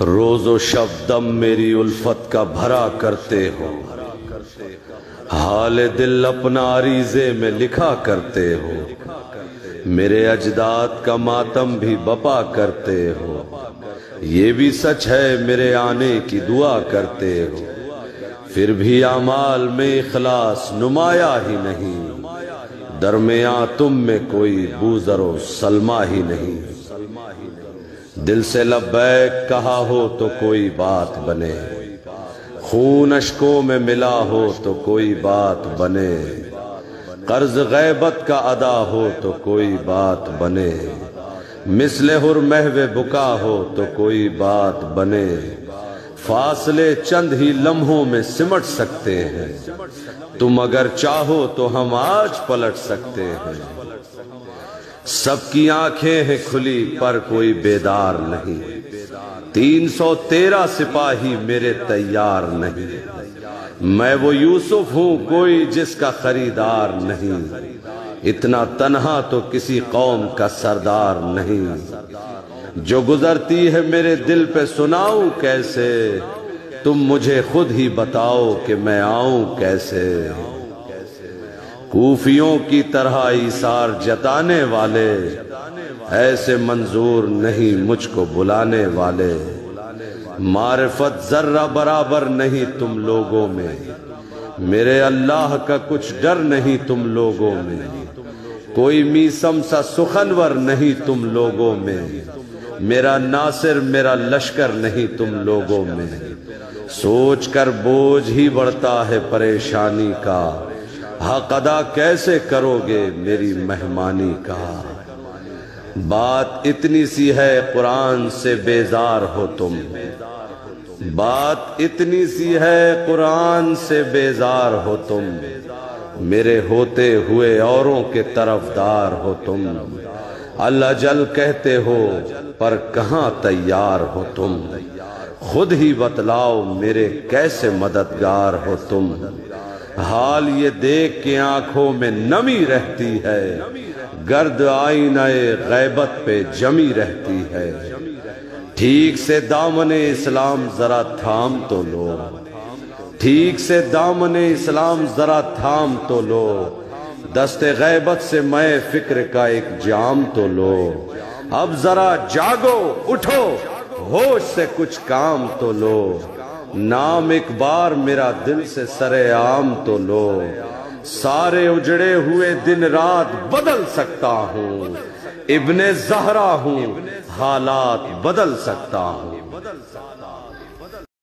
روز و شب دم میری الفت کا بھرا کرتے ہو، حال دل اپنا عریضے میں لکھا کرتے ہو، میرے اجداد کا ماتم بھی بپا کرتے ہو، یہ بھی سچ ہے میرے آنے کی دعا کرتے ہو، پھر بھی اعمال میں اخلاص نمایاں ہی نہیں، درمیاں تم میں کوئی بوذر و سلمہ ہی نہیں، دل سے لبیک کہا ہو تو کوئی بات بنے، خون اشکوں میں ملا ہو تو کوئی بات بنے، قرض غیبت کا ادا ہو تو کوئی بات بنے، مثل حر محو بکا ہو تو کوئی بات بنے، فاصلے چند ہی لمحوں میں سمٹ سکتے ہیں، تم اگر چاہو تو ہم آج پلٹ سکتے ہیں، سب کی آنکھیں ہیں کھلی پر کوئی بیدار نہیں، 313 سپاہی میرے تیار نہیں، میں وہ یوسف ہوں کوئی جس کا خریدار نہیں، اتنا تنہا تو کسی قوم کا سردار نہیں، جو گزرتی ہے میرے دل پہ سناؤں کیسے، تم مجھے خود ہی بتاؤ کہ میں آؤں کیسے، کوفیوں کی طرح ایثار جتانے والے، ایسے منظور نہیں مجھ کو بلانے والے، معرفت ذرہ برابر نہیں تم لوگوں میں، میرے اللہ کا کچھ ڈر نہیں تم لوگوں میں، کوئی میسم سا سخنور نہیں تم لوگوں میں، میرا ناصر میرا لشکر نہیں تم لوگوں میں، سوچ کر بوجھ ہی بڑھتا ہے پریشانی کا، حق ادا کیسے کرو گے میری مہمانی کا، بات اتنی سی ہے قرآن سے بیزار ہو تم، بات اتنی سی ہے قرآن سے بیزار ہو تم، میرے ہوتے ہوئے اوروں کے طرفدار ہو تم، اللہ جل کہتے ہو پر کہاں تیار ہو تم، خود ہی بتلاؤ میرے کیسے مددگار ہو تم، حال یہ دیکھ کے آنکھوں میں نمی رہتی ہے، گرد آئینہ غیبت پہ جمی رہتی ہے، ٹھیک سے دامن اسلام ذرا تھام تو لو، ٹھیک سے دامن اسلام ذرا تھام تو لو، دست غیبت سے میں فکر کا ایک جام تو لو، اب ذرا جاگو اٹھو ہوش سے کچھ کام تو لو، نام ایک بار میرا دل سے سر عام تو لو، سارے اجڑے ہوئے دن رات بدل سکتا ہوں، ابن زہرا ہوں حالات بدل سکتا ہوں۔